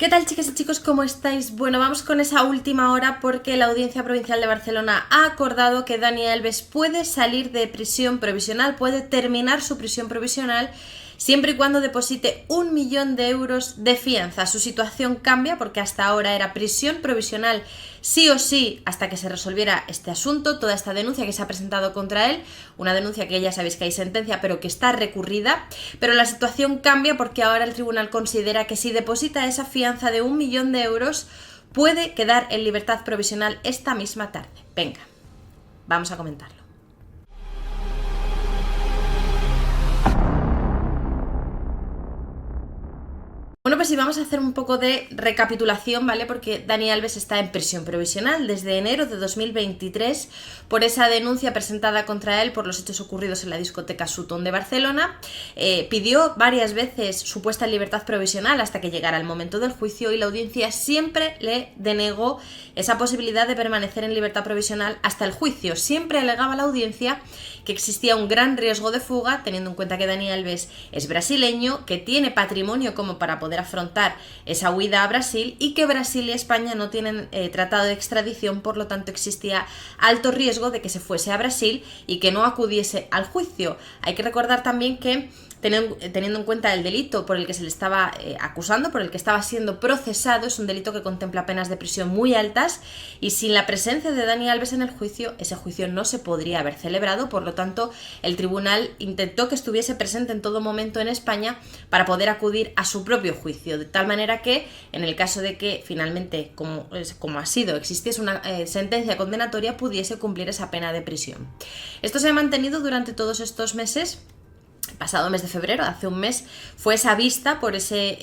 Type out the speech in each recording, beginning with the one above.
¿Qué tal, chicas y chicos? ¿Cómo estáis? Bueno, vamos con esa última hora porque la Audiencia Provincial de Barcelona ha acordado que Dani Alves puede salir de prisión provisional, puede terminar su prisión provisional siempre y cuando deposite 1 millón de euros de fianza. Su situación cambia porque hasta ahora era prisión provisional sí o sí hasta que se resolviera este asunto, toda esta denuncia que se ha presentado contra él, una denuncia que ya sabéis que hay sentencia pero que está recurrida, pero la situación cambia porque ahora el tribunal considera que si deposita esa fianza de 1 millón de euros puede quedar en libertad provisional esta misma tarde. Venga, vamos a comentarlo. Bueno, pues sí, vamos a hacer un poco de recapitulación, ¿vale? Porque Dani Alves está en prisión provisional desde enero de 2023 por esa denuncia presentada contra él por los hechos ocurridos en la discoteca Sutton de Barcelona. Pidió varias veces su puesta en libertad provisional hasta que llegara el momento del juicio y la audiencia siempre le denegó esa posibilidad de permanecer en libertad provisional hasta el juicio. Siempre alegaba la audiencia que existía un gran riesgo de fuga, teniendo en cuenta que Dani Alves es brasileño, que tiene patrimonio como para poder afrontar esa huida a Brasil y que Brasil y España no tienen tratado de extradición, por lo tanto existía alto riesgo de que se fuese a Brasil y que no acudiese al juicio. Hay que recordar también que teniendo en cuenta el delito por el que se le estaba acusando, por el que estaba siendo procesado, es un delito que contempla penas de prisión muy altas y sin la presencia de Dani Alves en el juicio, ese juicio no se podría haber celebrado, por lo tanto el tribunal intentó que estuviese presente en todo momento en España para poder acudir a su propio juicio, de tal manera que en el caso de que finalmente, como ha sido, existiese una sentencia condenatoria, pudiese cumplir esa pena de prisión. Esto se ha mantenido durante todos estos meses. Pasado mes de febrero, hace un mes, fue esa vista por ese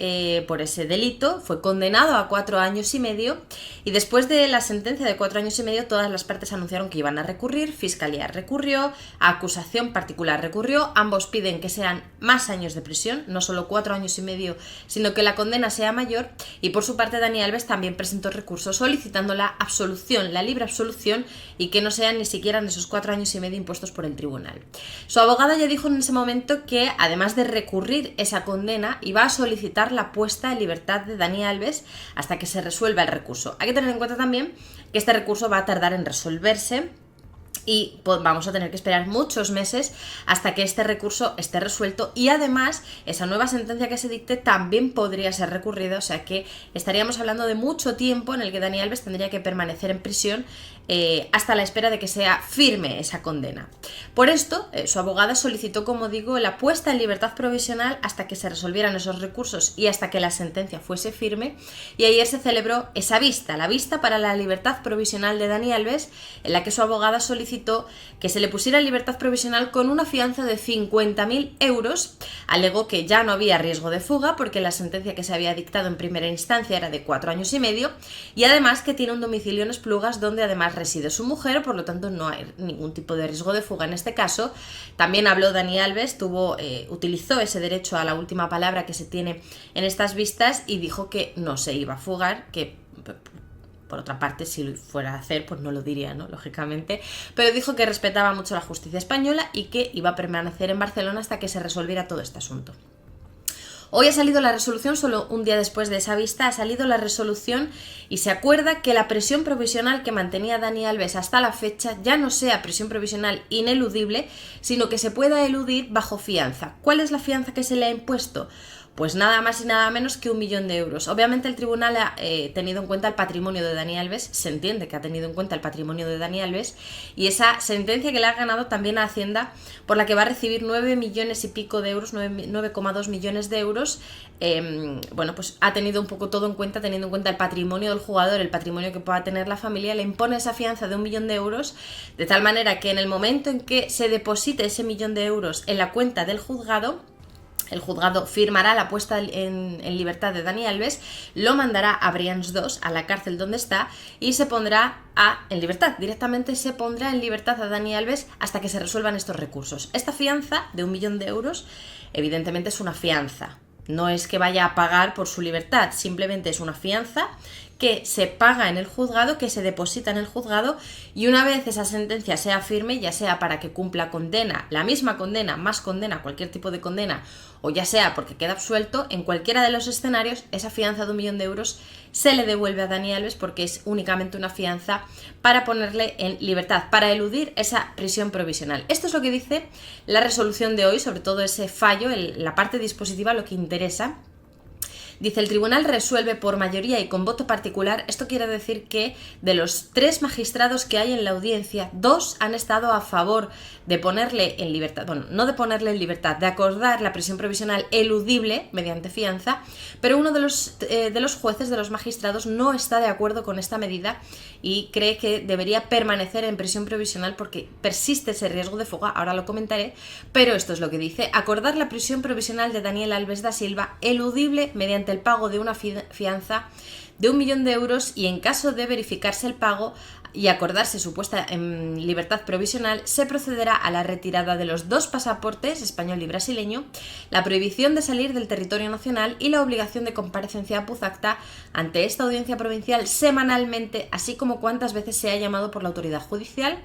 delito, fue condenado a 4 años y medio y después de la sentencia de 4 años y medio todas las partes anunciaron que iban a recurrir, Fiscalía recurrió, acusación particular recurrió, ambos piden que sean más años de prisión, no solo 4 años y medio, sino que la condena sea mayor y por su parte Dani Alves también presentó recurso solicitando la absolución, la libre absolución y que no sean ni siquiera en esos 4 años y medio impuestos por el tribunal. Su abogada ya dijo en ese momento que además de recurrir esa condena iba a solicitar la puesta en libertad de Dani Alves hasta que se resuelva el recurso. Hay que tener en cuenta también que este recurso va a tardar en resolverse y vamos a tener que esperar muchos meses hasta que este recurso esté resuelto y además esa nueva sentencia que se dicte también podría ser recurrida, o sea que estaríamos hablando de mucho tiempo en el que Dani Alves tendría que permanecer en prisión hasta la espera de que sea firme esa condena. Por esto, su abogada solicitó, como digo, la puesta en libertad provisional hasta que se resolvieran esos recursos y hasta que la sentencia fuese firme y ayer se celebró esa vista, la vista para la libertad provisional de Dani Alves, en la que su abogada solicitó que se le pusiera en libertad provisional con una fianza de 50.000 euros. Alegó que ya no había riesgo de fuga porque la sentencia que se había dictado en primera instancia era de 4 años y medio y además que tiene un domicilio en Esplugas donde además reside su mujer, por lo tanto no hay ningún tipo de riesgo de fuga en este caso. También habló Dani Alves, utilizó ese derecho a la última palabra que se tiene en estas vistas y dijo que no se iba a fugar, que por otra parte, si lo fuera a hacer, pues no lo diría, ¿no? Lógicamente. Pero dijo que respetaba mucho la justicia española y que iba a permanecer en Barcelona hasta que se resolviera todo este asunto. Hoy ha salido la resolución, solo un día después de esa vista, ha salido la resolución y se acuerda que la prisión provisional que mantenía Dani Alves hasta la fecha ya no sea prisión provisional ineludible, sino que se pueda eludir bajo fianza. ¿Cuál es la fianza que se le ha impuesto? Pues nada más y nada menos que 1 millón de euros. Obviamente el tribunal ha tenido en cuenta el patrimonio de Dani Alves, se entiende que ha tenido en cuenta el patrimonio de Dani Alves y esa sentencia que le ha ganado también a Hacienda por la que va a recibir 9 millones y pico de euros, 9,2 millones de euros. Bueno, pues ha tenido un poco todo en cuenta, teniendo en cuenta el patrimonio del jugador, el patrimonio que pueda tener la familia, le impone esa fianza de 1 millón de euros, de tal manera que en el momento en que se deposite ese 1 millón de euros en la cuenta del juzgado, el juzgado firmará la puesta en libertad de Dani Alves, lo mandará a Brians 2, a la cárcel donde está, y se pondrá en libertad. Directamente se pondrá en libertad a Dani Alves hasta que se resuelvan estos recursos. Esta fianza de 1 millón de euros, evidentemente es una fianza. No es que vaya a pagar por su libertad, simplemente es una fianza que se paga en el juzgado, que se deposita en el juzgado, y una vez esa sentencia sea firme, ya sea para que cumpla condena, la misma condena, más condena, cualquier tipo de condena, o ya sea porque queda absuelto, en cualquiera de los escenarios, esa fianza de 1 millón de euros se le devuelve a Dani Alves porque es únicamente una fianza para ponerle en libertad, para eludir esa prisión provisional. Esto es lo que dice la resolución de hoy, sobre todo ese fallo, la parte dispositiva, lo que interesa. Dice, el tribunal resuelve por mayoría y con voto particular. Esto quiere decir que de los 3 magistrados que hay en la audiencia, 2 han estado a favor de ponerle en libertad, bueno, no de ponerle en libertad, de acordar la prisión provisional eludible mediante fianza, pero uno de los jueces, de los magistrados, no está de acuerdo con esta medida y cree que debería permanecer en prisión provisional porque persiste ese riesgo de fuga, ahora lo comentaré, pero esto es lo que dice, acordar la prisión provisional de Daniel Alves da Silva eludible mediante el pago de una fianza de 1 millón de euros y en caso de verificarse el pago y acordarse su puesta en libertad provisional, se procederá a la retirada de los 2 pasaportes, español y brasileño, la prohibición de salir del territorio nacional y la obligación de comparecencia a Puzacta ante esta audiencia provincial semanalmente, así como cuantas veces sea llamado por la autoridad judicial.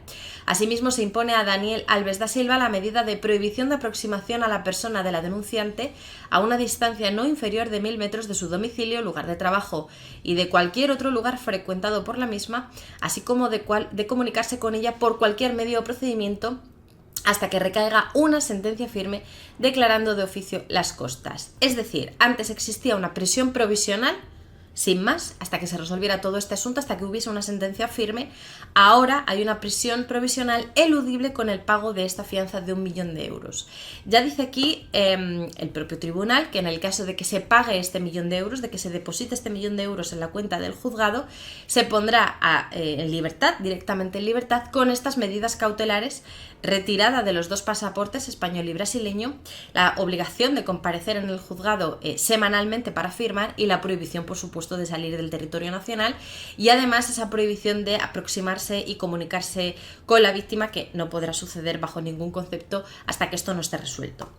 Asimismo, se impone a Daniel Alves da Silva la medida de prohibición de aproximación a la persona de la denunciante a una distancia no inferior de 1000 metros de su domicilio, lugar de trabajo y de cualquier otro lugar frecuentado por la misma, así como de comunicarse con ella por cualquier medio o procedimiento hasta que recaiga una sentencia firme declarando de oficio las costas. Es decir, antes existía una prisión provisional sin más, hasta que se resolviera todo este asunto, hasta que hubiese una sentencia firme. Ahora hay una prisión provisional eludible con el pago de esta fianza de 1 millón de euros. Ya dice aquí el propio tribunal que en el caso de que se pague este 1 millón de euros, de que se deposite este 1 millón de euros en la cuenta del juzgado, se pondrá en libertad, directamente en libertad, con estas medidas cautelares: retirada de los 2 pasaportes, español y brasileño, la obligación de comparecer en el juzgado semanalmente para firmar y la prohibición, por supuesto, de salir del territorio nacional, y además esa prohibición de aproximarse y comunicarse con la víctima, que no podrá suceder bajo ningún concepto hasta que esto no esté resuelto.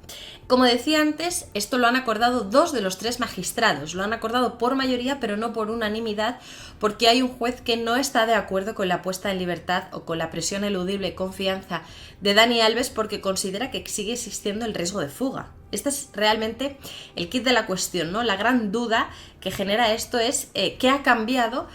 Como decía antes, esto lo han acordado 2 de los 3 magistrados, lo han acordado por mayoría pero no por unanimidad, porque hay un juez que no está de acuerdo con la puesta en libertad o con la prisión eludible con fianza de Dani Alves porque considera que sigue existiendo el riesgo de fuga. Este es realmente el kit de la cuestión, ¿no? La gran duda que genera esto es qué ha cambiado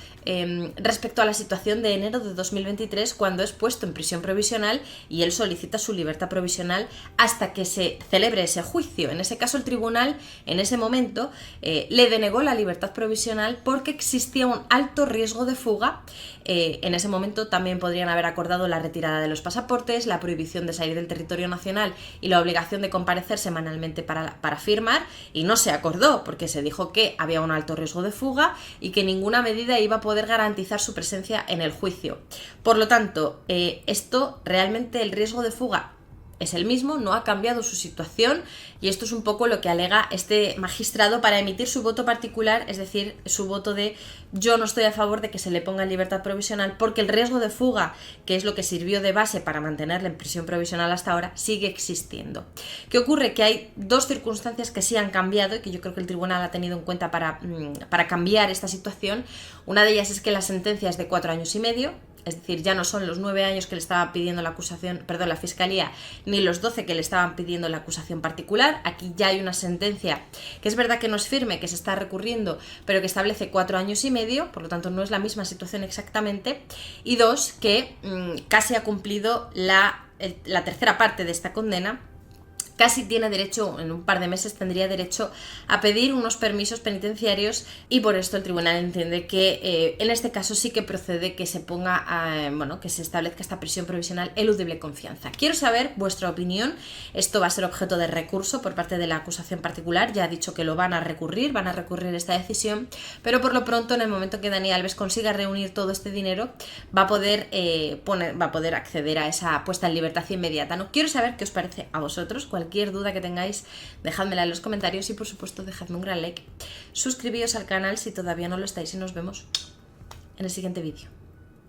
respecto a la situación de enero de 2023, cuando es puesto en prisión provisional y él solicita su libertad provisional hasta que se celebre ese juicio. En ese caso, el tribunal, en ese momento, le denegó la libertad provisional porque existía un alto riesgo de fuga. En ese momento también podrían haber acordado la retirada de los pasaportes, la prohibición de salir del territorio nacional y la obligación de comparecer semanalmente para firmar, y no se acordó porque se dijo que había un alto riesgo de fuga y que ninguna medida iba a poder garantizar su presencia en el juicio. Por lo tanto, esto realmente, el riesgo de fuga es el mismo, no ha cambiado su situación, y esto es un poco lo que alega este magistrado para emitir su voto particular, es decir, su voto de yo no estoy a favor de que se le ponga en libertad provisional porque el riesgo de fuga, que es lo que sirvió de base para mantenerle en prisión provisional hasta ahora, sigue existiendo. ¿Qué ocurre? Que hay 2 circunstancias que sí han cambiado y que yo creo que el tribunal ha tenido en cuenta para cambiar esta situación. Una de ellas es que la sentencia es de 4 años y medio, es decir, ya no son los 9 años que le estaba pidiendo la fiscalía, ni los 12 que le estaban pidiendo la acusación particular. Aquí ya hay una sentencia que es verdad que no es firme, que se está recurriendo, pero que establece 4 años y medio, por lo tanto no es la misma situación exactamente. Y 2, que casi ha cumplido la tercera parte de esta condena. Casi tiene derecho, en un par de meses tendría derecho a pedir unos permisos penitenciarios, y por esto el tribunal entiende que en este caso sí que procede que se ponga, que se establezca esta prisión provisional eludible con fianza. Quiero saber vuestra opinión. Esto va a ser objeto de recurso por parte de la acusación particular. Ya ha dicho que lo van a recurrir esta decisión, pero por lo pronto, en el momento que Dani Alves consiga reunir todo este dinero, va a poder acceder a esa puesta en libertad inmediata, ¿no? Quiero saber qué os parece a vosotros. Cualquier duda que tengáis, dejádmela en los comentarios y, por supuesto, dejadme un gran like. Suscribíos al canal si todavía no lo estáis y nos vemos en el siguiente vídeo.